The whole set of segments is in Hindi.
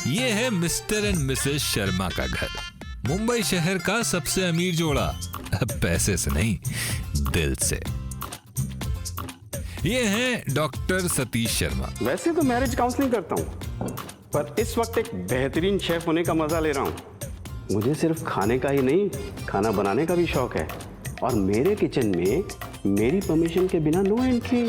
ये है मिस्टर एंड मिसेस शर्मा का घर। मुंबई शहर का सबसे अमीर जोड़ा, पैसे से नहीं दिल से। ये हैं डॉक्टर सतीश शर्मा। वैसे तो मैरिज काउंसलिंग करता हूँ, पर इस वक्त एक बेहतरीन शेफ होने का मजा ले रहा हूँ। मुझे सिर्फ खाने का ही नहीं, खाना बनाने का भी शौक है, और मेरे किचन में मेरी परमिशन के बिना नो एंट्री।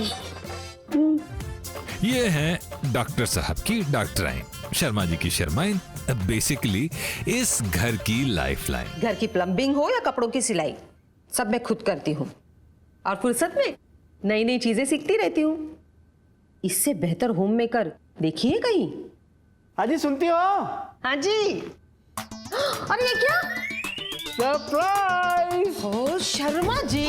ये हैं डॉक्टर साहब की डॉक्टराइन, शर्मा जी की शर्माइन, बेसिकली इस घर की लाइफलाइन। घर की प्लम्बिंग हो या कपड़ों की सिलाई, सब मैं खुद करती हूँ, और फुर्सत में नई नई चीजें सीखती रहती हूँ। इससे बेहतर होम मेकर देखिए कहीं। हाँ जी, सुनती हो? हाँ जी। अरे ये क्या? सरप्राइज! ओ शर्मा जी,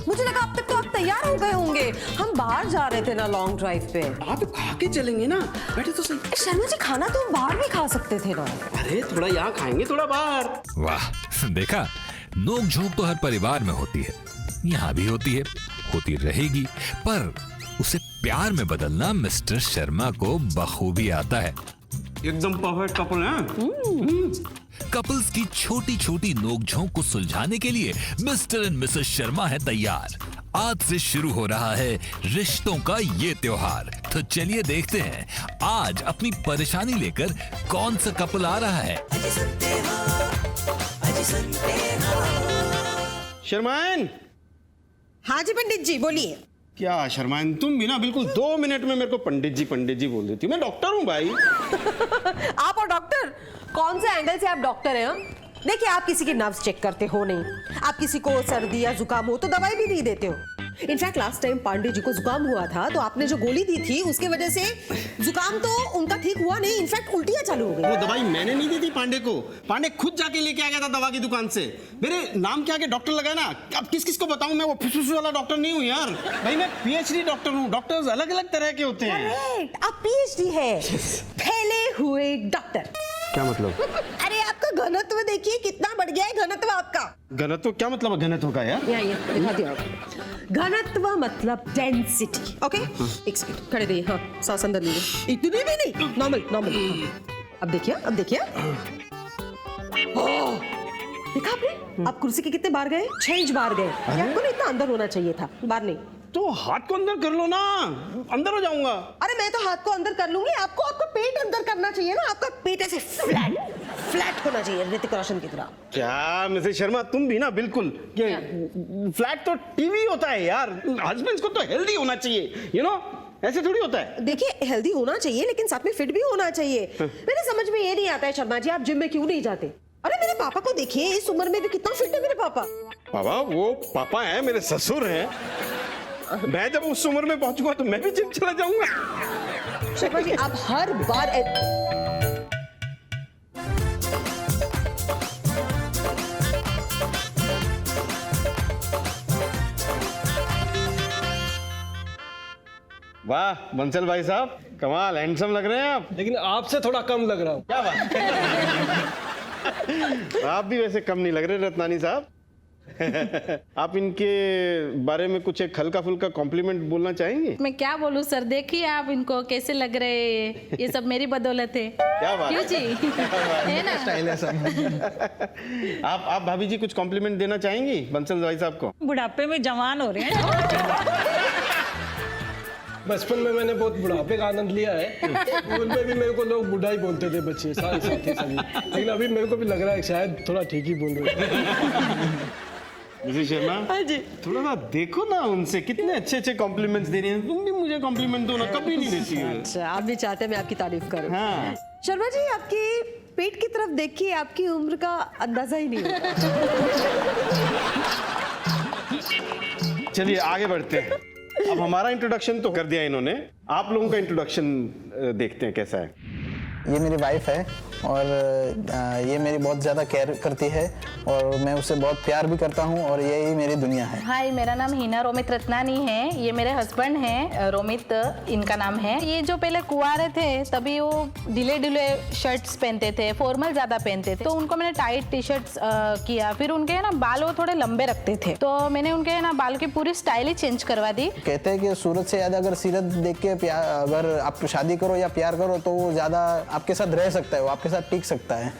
मुझे लगा अब तक तो आप तैयार हो गए होंगे। हम बाहर जा रहे थे ना लॉन्ग ड्राइव पे। आप खा के चलेंगे ना, बैठे तो सही। शर्मा जी, खाना तो हम बाहर भी खा सकते थे ना। अरे थोड़ा यहाँ खाएंगे, थोड़ा बाहर। वाह, देखा, नोक झोंक तो हर परिवार में होती है, यहाँ भी होती है, होती रहेगी, पर उसे प्यार में बदलना मिस्टर शर्मा को बखूबी आता है। एकदम परफेक्ट कपल है। कपल्स की छोटी छोटी नोकझोंक को सुलझाने के लिए मिस्टर एंड मिसेस शर्मा है तैयार। आज से शुरू हो रहा है रिश्तों का ये त्योहार। तो चलिए देखते हैं आज अपनी परेशानी लेकर कौन सा कपल आ रहा है। शर्माइन! हाँ जी पंडित जी, बोलिए। क्या शर्माइन, तुम भी ना बिल्कुल 2 मिनट में मेरे को पंडित जी बोल देती हो। मैं डॉक्टर हूँ भाई। आप और डॉक्टर, कौन से एंगल से आप डॉक्टर हैं? देखिए, आप किसी की नर्व्स चेक करते हो नहीं, आप किसी को सर्दी या जुकाम हो तो दवाई भी नहीं देते हो। In fact last time Pandey ji को जुकाम हुआ था तो आपने जो गोली दी थी उसके वजह से जुकाम तो उनका ठीक हुआ नहीं, इनफैक्ट उल्टियां चालू हो गई। वो दवाई मैंने नहीं दी थी पांडे को, पांडे खुद जाके लेके आ गया था दवा की दुकान से। मेरे नाम के आगे डॉक्टर लगा ना, अब किस किस को बताऊं? मैं वो फुसफुस वाला डॉक्टर नहीं हूँ यार भाई, मैं पीएचडी डॉक्टर हूँ। डॉक्टर्स अलग अलग तरह के होते हैं। करेक्ट, आप पीएचडी है, फैले हुए डॉक्टर। क्या मतलब? अरे आपका घनत्व देखिए कितना बढ़ गया है, घनत्व आपका। घनत्व? क्या मतलब घनत्व का यार? ये दिखाती हूँ। घनत्व मतलब डेंसिटी। ओके, एक सेकंड खड़े रहिए। हाँ, सांस अंदर लीजिए, इतनी भी नहीं, नॉर्मल। अब देखिए। देखा आपने? आप कुर्सी के कितने बार गए? 6 इंच बार गए। आपको ना इतना अंदर होना चाहिए था, बाहर नहीं। तो हाथ को अंदर कर लो ना, अंदर हो जाऊंगा। अरे मैं तो हाथ को अंदर कर लूंगी, आपको आपका पेट अंदर करना चाहिए ना। आपका पेट ऐसे फ्लैट होना चाहिए, ऋतिक रोशन की तरह। क्या मिसेस शर्मा, तुम भी ना बिल्कुल, ये फ्लैट तो टीवी होता है यार। हस्बैंड्स को तो हेल्दी होना चाहिए, यू नो, ऐसे थोड़ी होता है। देखिए, हेल्दी होना चाहिए लेकिन साथ में फिट भी होना चाहिए। मेरे समझ में ये नहीं आता है शर्मा जी, आप जिम में क्यों नहीं जाते? अरे मेरे पापा को देखिए, इस उम्र में भी कितना फिट है मेरे पापा। पापा? वो पापा है, मेरे ससुर हैं। मैं जब उस उम्र में पहुंचूंगा तो मैं भी जिम चला जाऊंगा। शर्मा जी, आप हर बार वाह बंसल भाई साहब, कमाल, हैंडसम लग रहे हैं आप। लेकिन आपसे थोड़ा कम लग रहा हूँ। क्या बात है? आप भी वैसे कम नहीं लग रहे रत्नानी साहब। आप इनके बारे में कुछ एक हल्का फुल्का कॉम्प्लीमेंट बोलना चाहेंगे? मैं क्या बोलूं सर, देखिए आप इनको कैसे लग रहे हैं, ये सब मेरी बदौलत है। क्या बात क्यों जी? है ना? स्टाइल है सब। आप भाभी जी कुछ कॉम्प्लीमेंट देना चाहेंगी बंसल भाई साहब को? बुढ़ापे में जवान हो रहे हैं। बचपन में मैंने बहुत बुढ़ापे का आनंद लिया है। स्कूल में भी मेरे को लोग बुढ़ा ही बोलते थे, बच्चे सारे साथी सभी। लेकिन अभी मेरे को भी लग रहा है शायद थोड़ा ठीक ही बोल रहे हैं। मिसेस शर्मा, हाँ जी, थोड़ा सा देखो ना उनसे, कितने अच्छे अच्छे कॉम्प्लीमेंट्स दे रही हैं। तुम भी मुझे कॉम्प्लीमेंट दो ना, कभी नहीं देती हो। अच्छा, आप भी चाहते हैं मैं आपकी तारीफ करूं? हाँ। शर्मा जी, आपके पेट की तरफ देखिए, आपकी उम्र का अंदाजा ही नहीं होता। चलिए आगे बढ़ते हैं। अब हमारा इंट्रोडक्शन तो कर दिया इन्होंने, आप लोगों का इंट्रोडक्शन देखते हैं कैसा है। ये मेरी वाइफ है और ये मेरी बहुत ज़्यादा केयर करती है और मैं उससे बहुत प्यार भी करता हूँ और यही मेरी दुनिया है। हाय, मेरा नाम हिना रोमित रत्नानी है, ये मेरे हस्बैंड हैं रोमित, इनका नाम है। ये जो पहले कुंवारे थे तभी वो ढीले शर्ट्स पहनते थे, फॉर्मल ज्यादा पहनते थे, तो उनको मैंने टाइट टी शर्ट्स किया। फिर उनके है ना बाल वो थोड़े लंबे रखते थे, तो मैंने उनके है ना बाल की पूरी स्टाइल ही चेंज करवा दी। कहते हैं कि सूरत से ज़्यादा अगर सीरत देख के अगर आप शादी करो या प्यार करो तो वो ज़्यादा आपके साथ रह सकता है, वो आपके साथ टिक सकता है।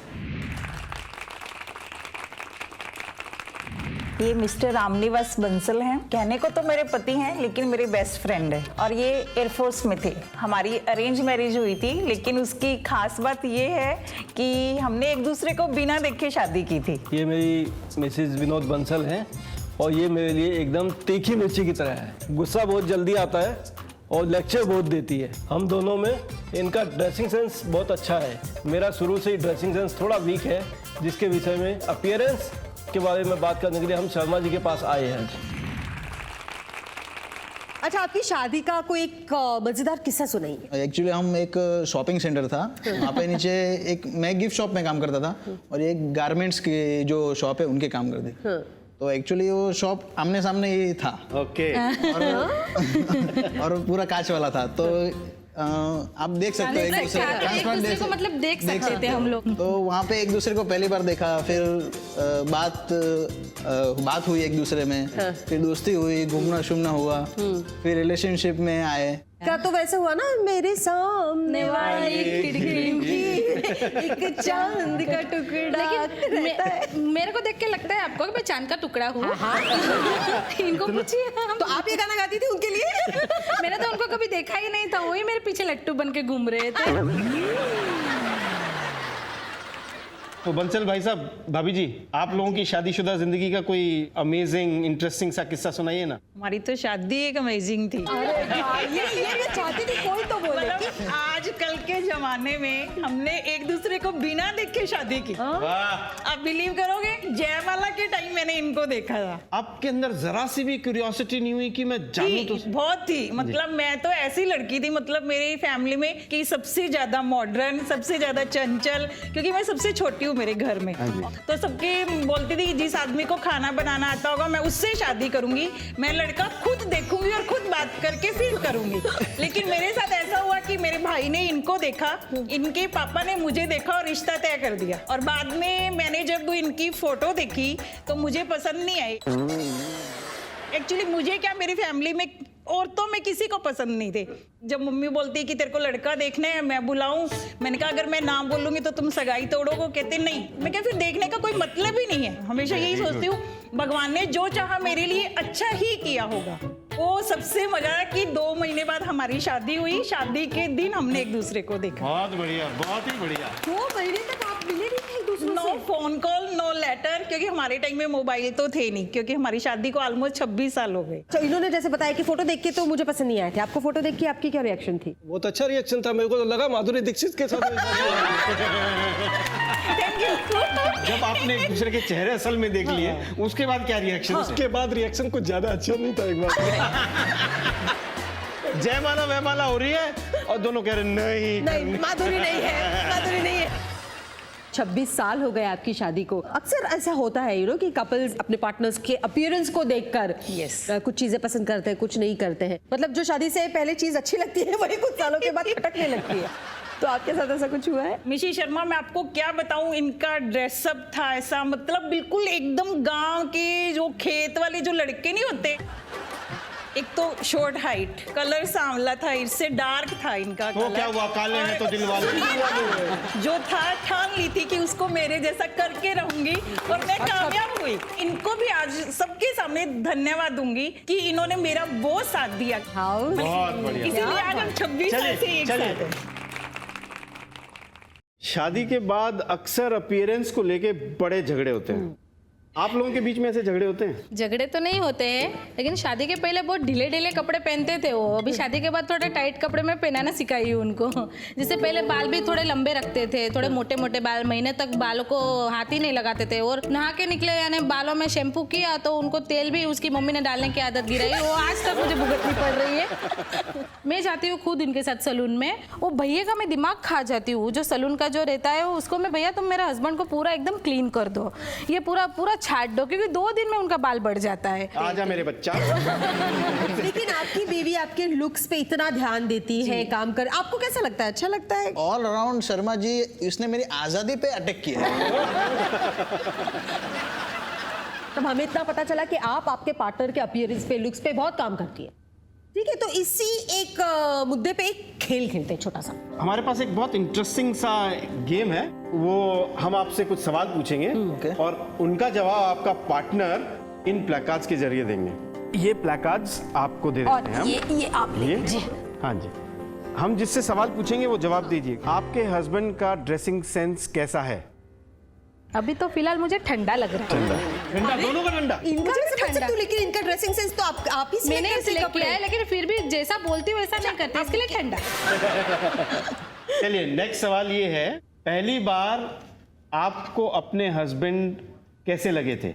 ये मिस्टर रामनिवास बंसल हैं। कहने को तो मेरे पति हैं, लेकिन मेरे बेस्ट फ्रेंड है और ये एयरफोर्स में थे। हमारी अरेंज मैरिज हुई थी, लेकिन उसकी खास बात ये है कि हमने एक दूसरे को बिना देखे शादी की थी। ये मेरी मिसेज विनोद बंसल हैं और ये मेरे लिए एकदम तीखी मिर्ची की तरह है। गुस्सा बहुत जल्दी आता है और लेक्चर बहुत देती है। हम दोनों में इनका ड्रेसिंग सेंस बहुत अच्छा है। मेरा शुरू से ही ड्रेसिंग सेंस थोड़ा वीक है, जिसके विषय में अपीयरेंस के बारे में बात करने के लिए हम शर्मा जी के पास आए हैं। अच्छा, आपकी शादी का कोई एक मजेदार किस्सा सुनाइए। एक्चुअली हम एक शॉपिंग सेंटर था, वहाँ पे नीचे एक मैं गिफ्ट शॉप में काम करता था और एक गारमेंट्स की जो शॉप है उनके काम करते। तो एक्चुअली वो शॉप आमने सामने ही था। ओके। और पूरा कांच वाला था, तो आप देख सकते हो एक दूसरे को मतलब देख सकते थे हम लोग। तो वहाँ पे एक दूसरे को पहली बार देखा, फिर बात हुई एक दूसरे में, फिर दोस्ती हुई, घूमना शुमना हुआ, फिर रिलेशनशिप में आए। क्या तो वैसे हुआ ना, मेरे सामने वाली खिड़की एक चांद का टुकड़ा। लेकिन मेरे को देख के लगता है आपको कि मैं चांद का टुकड़ा हूँ। इनको पूछिए। तो आप ये गाना गाती थी उनके लिए? मैंने तो उनको कभी देखा ही नहीं था, वही मेरे पीछे लट्टू बन के घूम रहे थे। तो बंसल भाई साहब, भाभी जी, आप लोगों की शादीशुदा जिंदगी का कोई अमेजिंग इंटरेस्टिंग सा किस्सा सुनाइए ना। हमारी तो शादी एक अमेजिंग थी। ये चाहती थी कोई तो बोले कि मतलब आजकल के जमाने में हमने एक दूसरे को बिना देखे शादी की। आप बिलीव करोगे, जयमाला के टाइम मैंने इनको देखा था। आपके अंदर जरा सी भी क्यूरियोसिटी नहीं हुई कि मैं जानूं तो? बहुत थी। मतलब मैं तो ऐसी लड़की थी, मतलब मेरी फैमिली में कि सबसे ज्यादा मॉडर्न, सबसे ज्यादा चंचल, क्योंकि मैं सबसे छोटी हूँ मेरे घर में। तो सबके बोलती थी जिस आदमी को खाना बनाना आता होगा मैं उससे शादी करूंगी, मैं लड़का खुद देखूंगी और खुद बात करके फिर करूंगी। लेकिन मेरे साथ ऐसा हुआ कि मेरे भाई ने इनको देखा, इनके पापा ने मुझे देखा और रिश्ता तय कर दिया। और बाद में मैंने जब इनकी फोटो देखी तो मुझे पसंद नहीं आई। एक्चुअली मुझे क्या, मेरी फैमिली में औरतों में किसी को पसंद नहीं थे। जब मम्मी बोलती कि तेरे को लड़का देखना है, मैं बुलाऊं, मैंने कहा अगर मैं ना बोलूंगी तो तुम सगाई तोड़ोगे। कहते नहीं। मैं क्या, फिर देखने का कोई मतलब ही नहीं है। हमेशा यही सोचती हूँ, भगवान ने जो चाहा मेरे लिए अच्छा ही किया होगा। वो सबसे मजा है कि 2 महीने बाद हमारी शादी हुई। शादी के दिन हमने एक दूसरे को देखा। बहुत बढ़िया, बहुत ही बढ़िया। 2 महीने तक आप मिले नहीं एक दूसरे से? No phone call, no letter, क्योंकि हमारे टाइम में मोबाइल तो थे नहीं, क्योंकि हमारी शादी को ऑलमोस्ट 26 साल हो गए। तो इन्होंने जैसे बताया कि फोटो देख के तो मुझे पसंद नहीं आए थे, आपको फोटो देख के आपकी क्या रिएक्शन थी? बहुत अच्छा रिएक्शन था। मेरे को तो लगा माधुरी दीक्षित के साथ। जब आपने एक दूसरे के चेहरे असल में देख लिए, उसके बाद क्या रिएक्शन? उसके बाद रिएक्शन कुछ ज्यादा अच्छा नहीं था। एक बार जयमाला वयमाला हो रही है और दोनों कह रहे नहीं, माधुरी नहीं है, माधुरी नहीं है। 26 साल हो गए आपकी शादी को। अक्सर ऐसा होता है कि कपल्स अपने पार्टनर्स के अपीयरेंस को देखकर कुछ चीजें पसंद करते हैं, कुछ नहीं करते हैं। मतलब जो शादी से पहले चीज अच्छी लगती है वही कुछ सालों के बाद खटकने लगती है। तो आपके साथ ऐसा कुछ हुआ है? मिशी शर्मा, मैं आपको क्या बताऊं, इनका ड्रेसअप था ऐसा, मतलब बिल्कुल एकदम गांव के जो खेत वाले जो लड़के नहीं होते। एक तो शॉर्ट हाइट, कलर सांवला था, इससे डार्क था इनका तो कलर। क्या हुआ, काले हैं तो दिल वाले। जो था, ठान ली थी कि उसको मेरे जैसा करके रहूंगी और मैं कामयाब हुई। इनको भी आज सबके सामने धन्यवाद दूंगी कि इन्होंने मेरा बहुत साथ दिया। बहुत बढ़िया। इसीलिए आज हम 26 साल से एक साथ हैं। शादी के बाद अक्सर अपीयरेंस को लेके बड़े झगड़े होते हैं। आप लोगों के बीच में ऐसे झगड़े होते हैं? झगड़े तो नहीं होते हैं, लेकिन शादी के पहले बहुत ढीले ढीले कपड़े पहनते थे वो। अभी शादी के बाद थोड़े टाइट कपड़े में पहनाना सिखाई हूँ उनको। जैसे पहले बाल भी थोड़े लंबे रखते थे, थोड़े मोटे मोटे बाल, महीने तक बालों को हाथ ही नहीं लगाते थे। और नहा के निकले यानी बालों में शैम्पू किया तो उनको तेल भी उसकी मम्मी ने डालने की आदत गिराई, वो आज तक मुझे भुगतनी पड़ रही है। मैं जाती हूँ खुद इनके साथ सलून में, वो भैया का मैं दिमाग खा जाती हूँ। जो सलून का जो रहता है उसको मैं, भैया तुम मेरे हस्बैंड को पूरा एकदम क्लीन कर दो, ये पूरा पूरा छाट दो, क्योंकि 2 दिन में उनका बाल बढ़ जाता है। आजा मेरे बच्चा। लेकिन आपकी बीवी आपके लुक्स पे इतना ध्यान देती है, काम कर, आपको कैसा लगता है? अच्छा लगता है? ऑल अराउंड शर्मा जी, इसने मेरी आजादी पे अटैक किया है। तब हमें इतना पता चला कि आप आपके पार्टनर के अपीयरेंस पे, लुक्स पे बहुत काम करती है। ठीक है, तो इसी एक मुद्दे पे एक खेल खेलते हैं छोटा सा। हमारे पास एक बहुत इंटरेस्टिंग सा गेम है, वो हम आपसे कुछ सवाल पूछेंगे ओके। और उनका जवाब आपका पार्टनर इन प्लेकार्ड्स के जरिए देंगे। ये प्लेकार्ड्स आपको दे और देते हैं हम। ये आप ले ये लीजिए। हाँ जी, हम जिससे सवाल पूछेंगे वो जवाब दीजिए। आपके हस्बैंड का ड्रेसिंग सेंस कैसा है? अभी तो फिलहाल मुझे ठंडा लग रहा है। ठंडा, दोनों का ठंडा। इनका मुझे भी ठंडा। ठंडा, लेकिन इनका ड्रेसिंग सेंस तो आप ही मैंने select करते हैं सिलेक्ट कपड़े। किया है, लेकिन फिर भी जैसा बोलती हूँ वैसा नहीं करती, इसके लिए ठंडा। चलिए नेक्स्ट सवाल ये है, पहली बार आपको अपने हस्बैंड कैसे लगे थे?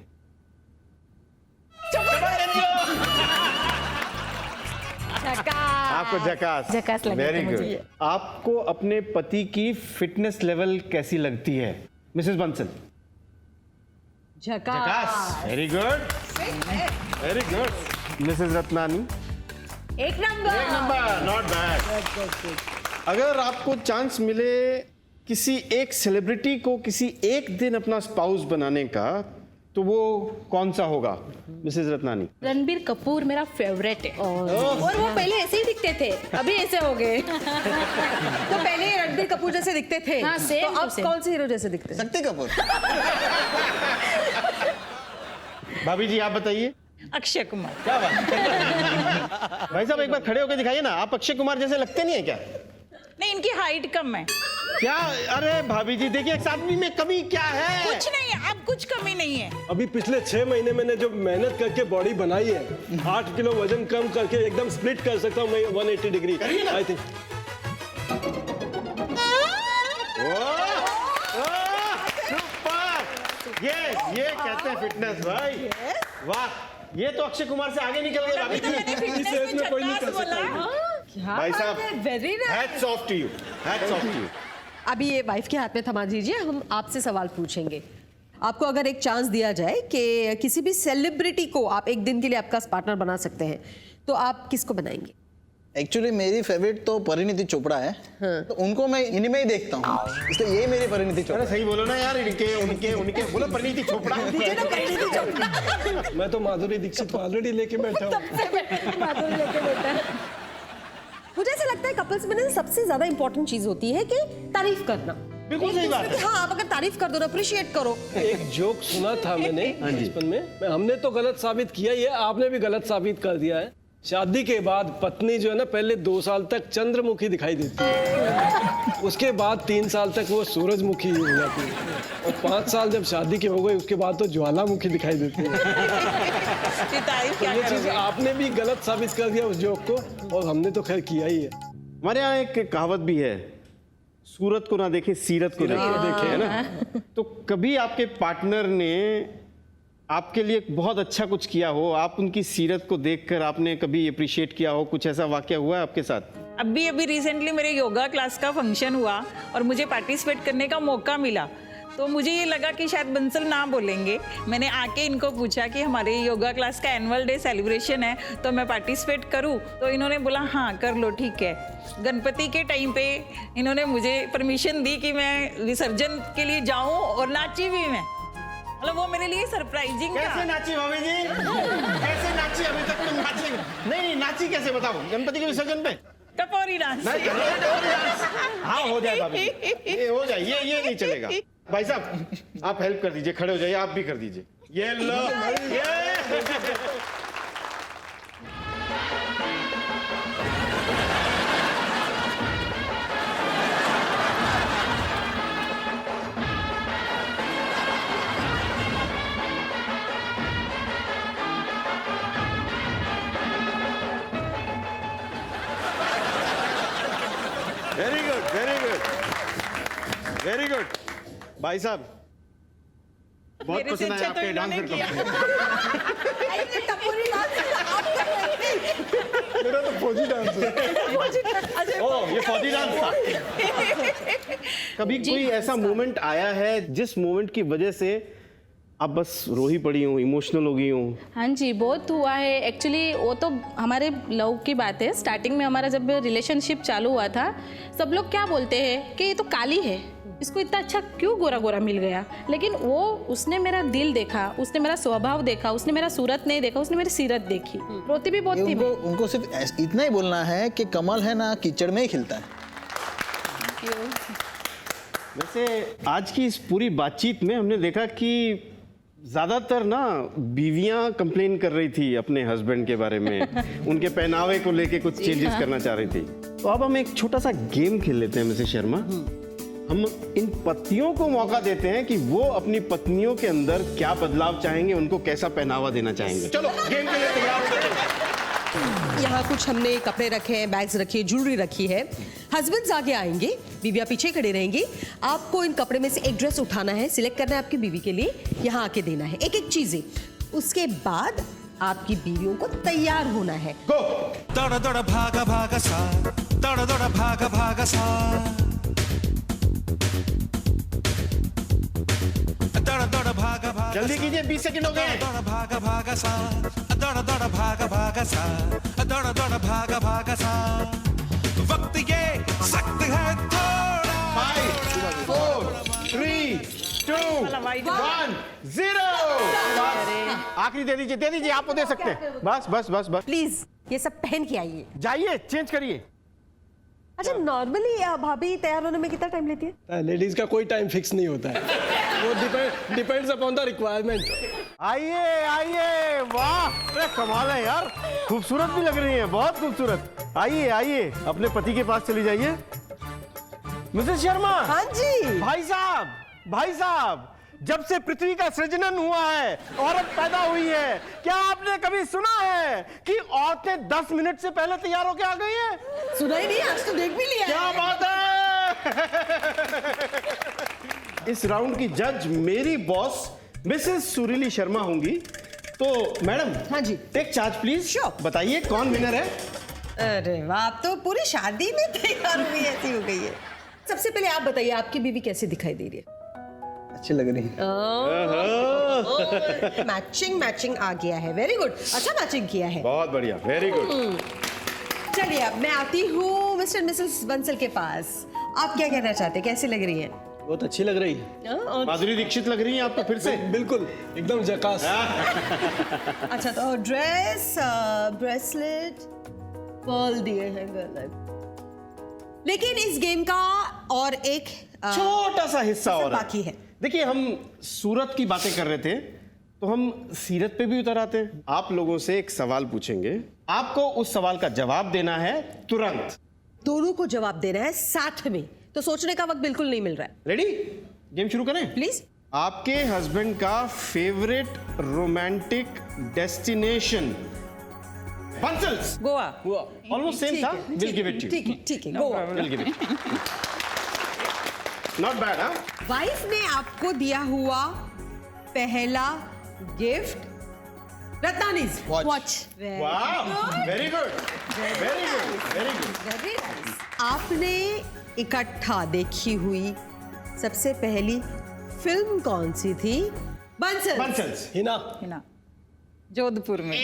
आपको झकास झकास लगे थे वेरी मुझे। गुड। आपको अपने पति की फिटनेस लेवल कैसी लगती है मिसेस बंसल? झकास, very good very good. Mrs Ratnani? एक नंबर। Not bad. अगर आपको चांस मिले किसी एक सेलिब्रिटी को किसी एक दिन अपना स्पाउस बनाने का, तो वो कौन सा होगा मिसेस रत्नानी? रणबीर कपूर मेरा फेवरेट है। और वो पहले ऐसे ही दिखते थे, अभी ऐसे हो गए। तो पहले रणबीर कपूर जैसे दिखते थे, हाँ, same तो अब to same। कौन से हीरो जैसे दिखते हैं? शक्ति कपूर। भाभी जी आप बताइए। अक्षय कुमार। क्या बात भाई साहब एक बार खड़े होकर दिखाइए ना, आप अक्षय कुमार जैसे लगते नहीं है क्या? नहीं, इनकी हाइट कम है। क्या? अरे भाभी जी देखिए इस आदमी में कमी क्या है? कुछ नहीं है, अब कुछ कमी नहीं है। अभी पिछले 6 महीने मैंने जो मेहनत करके बॉडी बनाई है, 8 किलो वजन कम करके एकदम स्प्लिट कर सकता हूँ मैं 180 डिग्री। आई थिंक ये कहते हैं फिटनेस भाई। वाह, ये तो अक्षय कुमार से आगे निकल गए भाभी तो मैंने जी। fitness एज में कोई नहीं कर झकास सकता। बोला। भाई साहब very nice. Hats off to you, hats off to you. अभी ये वाइफ के हाथ में थमा दीजिए, हम आपसे सवाल पूछेंगे। आपको अगर एक चांस दिया जाए कि किसी भी सेलिब्रिटी को आप एक दिन के लिए आपका पार्टनर बना सकते हैं, तो आप किसको बनाएंगे? एक्चुअली मेरी फेवरेट तो परिणीति चोपड़ा है, तो उनको मैं इन्हीं में ही देखता हूँ, इसलिए ये मेरी परिणीति अरे चोपड़ा। सही बोलो ना यार, इनके उनके उनके बोलो परिणीति चोपड़ा। मैं तो माधुरी दीक्षित को ऑलरेडी लेके बैठा हूँ। मुझे ऐसा लगता है कपल्स में ना सबसे ज्यादा इंपॉर्टेंट चीज होती है कि तारीफ करना। बिल्कुल सही बात है। हाँ, आप अगर तारीफ कर दो ना, अप्रिशिएट करो। एक जोक सुना था मैंने बचपन में, हमने तो गलत साबित किया, ये आपने भी गलत साबित कर दिया है। शादी के बाद पत्नी जो है ना, पहले 2 साल तक चंद्रमुखी दिखाई देती है, उसके बाद 3 साल तक वो सूरजमुखी हो जाती है, और 5 साल जब शादी की हो गई उसके बाद तो ज्वालामुखी दिखाई देती है। ये तारीफ तो क्या ये चीज करोगे? आपने भी गलत साबित कर दिया उस जोक को, और हमने तो खैर किया ही है। हमारे यहाँ एक कहावत भी है, सूरत को ना देखे सीरत को देखे, है ना? तो कभी आपके पार्टनर ने आपके लिए बहुत अच्छा कुछ किया हो, आप उनकी सीरत को देखकर आपने कभी अप्रिशिएट किया हो, कुछ ऐसा वाकया हुआ है आपके साथ? अभी रिसेंटली मेरे योगा क्लास का फंक्शन हुआ और मुझे पार्टिसिपेट करने का मौका मिला, तो मुझे ये लगा कि शायद बंसल ना बोलेंगे। मैंने आके इनको पूछा कि हमारे योगा क्लास का एनुअल डे सेलिब्रेशन है, तो मैं पार्टिसिपेट करूं? तो इन्होंने बोला हाँ कर लो, ठीक है। गणपति के टाइम पे इन्होंने मुझे परमिशन दी कि मैं विसर्जन के लिए जाऊं, और नाची भी मैं। मतलब वो मेरे लिए सरप्राइजिंग कैसे था। नाची भाभी जी? कैसे नाची? अभी तक तुम नाची नहीं नाची कैसे बताओ? गणपति के विसर्जन पे टपोरी डांस। हाँ हो जाए भाभी, ये हो जाए, ये नहीं चलेगा। भाई साहब आप हेल्प कर दीजिए, खड़े हो जाइए, आप भी कर दीजिए। ये लो, ये very good very good very good. भाई साहब बहुत मेरे से पसंद आया अच्छा तो आपके डांस इन्होंने किया। मेरा तो फौजी डांस है। ओह ये फौजी डांस था। कभी कोई ऐसा मोमेंट आया है जिस मोमेंट की वजह से आप बस रो ही पड़ी हो, इमोशनल हो गई हो। हाँ जी, बहुत हुआ है एक्चुअली। वो तो हमारे लव की बात है। स्टार्टिंग में हमारा जब रिलेशनशिप चालू हुआ था, सब लोग क्या बोलते हैं कि ये तो काली है, इसको इतना अच्छा क्यों गोरा गोरा मिल गया। लेकिन वो उसने मेरा दिल देखा, उसने मेरा स्वभाव देखा, उसने मेरा सूरत नहीं देखा, उसने मेरी सीरत देखी। रोती भी बहुत थी मैं। उनको सिर्फ इतना ही बोलना है कि कमल है ना कीचड़ में ही खिलता है। वैसे आज की इस पूरी बातचीत में हमने देखा कि ज़्यादातर ना बीवियां कंप्लेन कर रही थी अपने हस्बैंड के बारे में, उनके पहनावे को लेके कुछ चेंजेस करना चाह रही थी। तो अब हम एक छोटा सा गेम खेल लेते हैं मिसेस शर्मा। हम इन पतियों को मौका देते हैं कि वो अपनी पत्नियों के अंदर क्या बदलाव चाहेंगे, उनको कैसा पहनावा देना चाहेंगे। चलो गेम के लिए तैयार हो जाओ। यहाँ कुछ हमने कपड़े रखे हैं, बैग्स रखी है, ज्वेलरी रखी है। हस्बैंड्स आगे आएंगे, बीवियां पीछे खड़े रहेंगी। आपको इन कपड़े में से एक ड्रेस उठाना है, सिलेक्ट करना है आपकी बीवी के लिए, यहाँ आके देना है एक एक चीजें। उसके बाद आपकी बीवियों को तैयार होना है। गो। दौड़ा दौड़ा भागा भागा सा, दौड़ा दौड़ा भागा भागा सा, दौड़ा दौड़ा भागा भागा, जल्दी कीजिए, 20 सेकंड हो गए। दौड़ा भागा भागा सा, दौड़ा दौड़ा भागा भागा सा, दौड़ा दौड़ा भागा भागा सा, वक्त ये सख्त है थोड़ा। 5 4 3 2 1 0। आखिरी दे दीजिए, आपको दे सकते हैं। बस बस बस बस, प्लीज ये सब पहन के आइए। जाइए चेंज करिए। अच्छा, नॉर्मली भाभी तैयार होने में कितना टाइम लेती है? लेडीज का कोई टाइम फिक्स नहीं होता है, वो डिपेंड्स अपॉन द रिक्वायरमेंट। आइए आइए, वाह, अरे कमाल है यार, खूबसूरत भी लग रही है, बहुत खूबसूरत। आइए आइए, अपने पति के पास चली जाइए। मिसेस शर्मा। हाँ जी। भाई साहब, जब से पृथ्वी का सृजन हुआ है, औरत पैदा हुई है, क्या आपने कभी सुना है कि औरतें 10 मिनट से पहले तैयार होकर आ गई हैं? सुना ही नहीं, आज तो देख भी लिया। क्या बात है। इस राउंड की जज मेरी बॉस मिसेस सुरीली शर्मा होंगी। तो मैडम, हाँ जी, टेक चार्ज प्लीज। Sure। बताइए कौन विनर है? अरे वाह, आप तो पूरी शादी में तैयार हुई ऐसी हो गई है। सबसे पहले आप बताइए, आपकी बीवी कैसी दिखाई दे रही है? अच्छी लग रही है। मैचिंग आ गया है, वेरी गुड, अच्छा मैचिंग किया है। बहुत बढ़िया, वेरी गुड। चलिए अब मैं आती हूँ मिस्टर मिसेस बंसल के पास। आप क्या कहना चाहते हैं, कैसी लग रही है? बहुत अच्छी लग रही है। माधुरी दीक्षित लग रही है आपको फिर से। बिल्कुल, एकदम झकास। अच्छा, तो ड्रेस, ब्रेसलेट, पर्ल दिए हैं गलत। लेकिन इस गेम का और एक छोटा सा हिस्सा और बाकी है। देखिए, हम सूरत की बातें कर रहे थे, तो हम सीरत पे भी उतर आते हैं। आप लोगों से एक सवाल पूछेंगे, आपको उस सवाल का जवाब देना है तुरंत। दोनों को जवाब देना है साथ में, तो सोचने का वक्त बिल्कुल नहीं मिल रहा है। रेडी? गेम शुरू करें प्लीज। आपके हस्बैंड का फेवरेट रोमांटिक डेस्टिनेशन? बंसल्स। गोवा। ऑलमोस्ट सेम था। Will give it to you. ठीक है, Goa. Will give it. Not bad. हाँ, वाइफ ने आपको दिया हुआ पहला गिफ्ट रत्नानीज Watch। वॉच। वाह, very good, very good, very good. आपने इकट्ठा देखी हुई सबसे पहली फिल्म कौन सी थी? बंसल्स। हिना। जोधपुर में।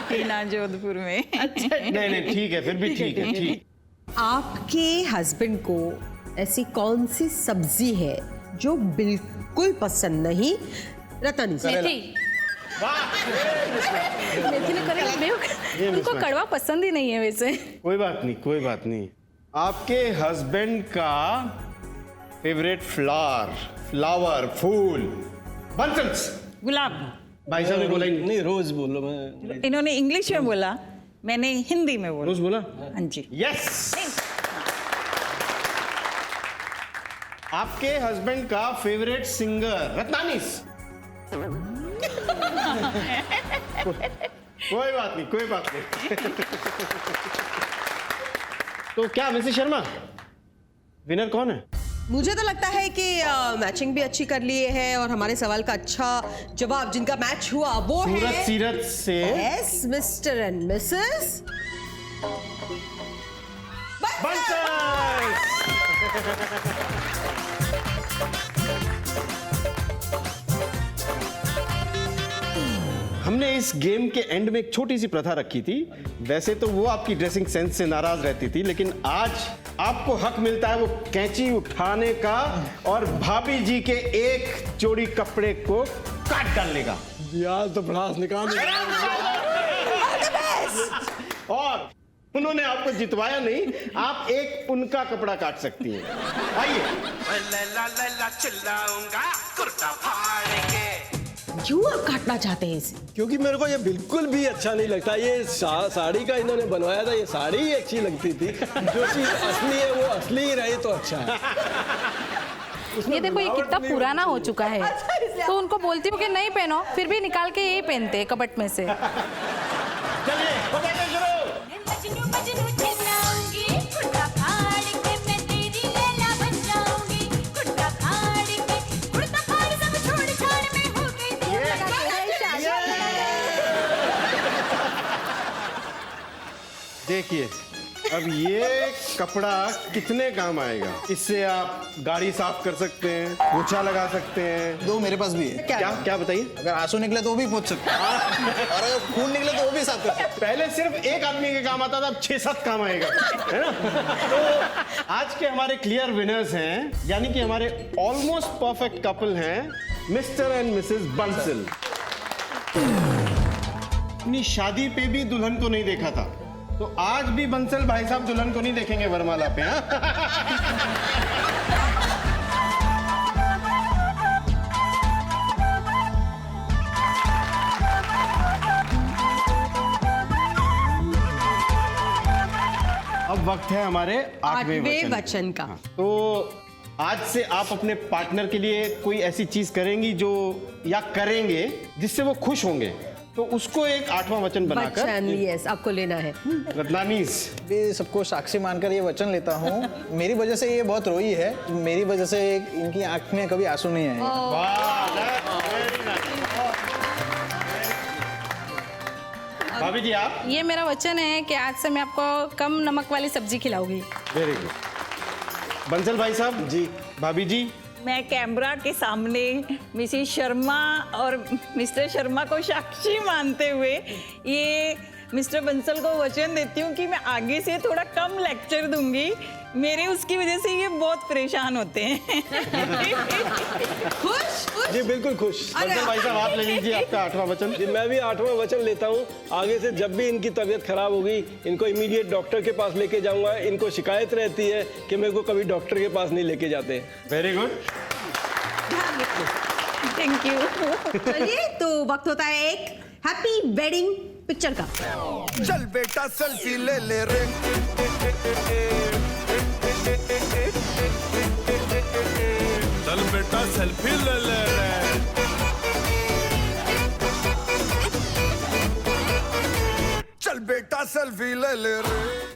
हिना जोधपुर में। नहीं, ठीक है, फिर भी ठीक है, ठीक। आपके हस्बैंड को ऐसी कौन सी सब्जी है जो बिल्कुल पसंद नहीं? रत्नानीज। मेथी ने करेला, उनको कड़वा पसंद ही नहीं है वैसे। कोई बात नहीं, कोई बात नहीं। आपके हस्बैंड का फेवरेट फ्लावर, फूल? बंसल्स। गुलाब। भाई साहब ने बोला ही नहीं, रोज बोलो। मैं इन्होंने इंग्लिश में बोला, मैंने हिंदी में बोला। रोज बोला। हाँ जी। यस। आपके हस्बैंड का फेवरेट सिंगर? रत्नानीस। कोई बात नहीं, कोई बात नहीं। तो क्या मिसेस शर्मा, विनर कौन है? मुझे तो लगता है कि मैचिंग भी अच्छी कर लिए है और हमारे सवाल का अच्छा जवाब जिनका मैच हुआ वो सूरत है सीरत से yes, mister and Mrs Bansal's. इस गेम के एंड में एक छोटी सी प्रथा रखी थी। वैसे तो वो आपकी ड्रेसिंग सेंस से नाराज रहती थी, लेकिन आज आपको हक मिलता है वो कैंची उठाने का और भाभी जी के एक जोड़ी कपड़े को काट डालने का। यार तो भड़ास निकाल और उन्होंने आपको जितवाया नहीं, आप एक उनका कपड़ा काट सकती हैं। आइए। क्यों आप काटना चाहते हैं इसे? क्योंकि मेरे को ये बिल्कुल भी अच्छा नहीं लगता। ये साड़ी का इन्होंने बनवाया था, ये साड़ी ही अच्छी लगती थी। जो चीज असली है वो असली ही रही तो अच्छा है। ये देखो ये कितना पुराना हो चुका है, तो उनको बोलती हूँ कि नहीं पहनो, फिर भी निकाल के यही पहनते हैं कपट में से। चलिए हो जाएगा शुरू। देखिए अब ये कपड़ा कितने काम आएगा। इससे आप गाड़ी साफ कर सकते हैं, पोछा लगा सकते हैं। दो मेरे पास भी है। क्या क्या बताइए। अगर आंसू निकले तो वो भी पोंछ सकते हैं और अगर खून निकले तो वो भी साफ कर सकते हैं। पहले सिर्फ एक आदमी के काम आता था, अब 6-7 काम आएगा, है ना। तो आज के हमारे क्लियर विनर्स हैं, यानी कि हमारे ऑलमोस्ट परफेक्ट कपल हैं, मिस्टर एंड मिसेस बंसल। अपनी शादी पे भी दुल्हन को नहीं देखा था, तो आज भी बंसल भाई साहब दुल्हन को नहीं देखेंगे वरमाला पे। हाँ? अब वक्त है हमारे आठवें वचन का। तो आज से आप अपने पार्टनर के लिए कोई ऐसी चीज करेंगी जो या करेंगे जिससे वो खुश होंगे, तो उसको एक 8वां वचन बनाकर वचन, यस, आपको लेना है। रत्नानीस भी सबको साक्षी मानकर ये वचन लेता हूँ। मेरी वजह से ये बहुत रोई है, मेरी वजह से इनकी आंख में कभी आंसू नहीं आए। भाभी जी आप। ये मेरा वचन है कि आज से मैं आपको कम नमक वाली सब्जी खिलाऊंगी। Very good. बंसल भाई साहब जी, भाभी जी। मैं कैमरा के सामने मिसेस शर्मा और मिस्टर शर्मा को साक्षी मानते हुए ये मिस्टर बंसल को वचन देती हूँ कि मैं आगे से थोड़ा कम लेक्चर दूंगी। मेरे उसकी वजह से ये बहुत परेशान होते हैं। खुश खुश। जी बिल्कुल खुश। बंसल भाई साहब आप ले लीजिए आपका 8वां वचन। जी मैं भी 8वां वचन लेता हूँ। आगे से जब भी इनकी तबीयत खराब होगी, इनको इमीडिएट डॉक्टर के पास लेके जाऊंगा। इनको शिकायत रहती है कि मेरे को कभी डॉक्टर के पास नहीं लेके जाते। Very good. Thank you. चलिए तो वक्त होता है एक हैप्पी वेडिंग पिक्चर का। चल बेटा सेल्फी ले ले रे, चल बेटा सेल्फी ले ले रे, चल बेटा सेल्फी ले ले रे।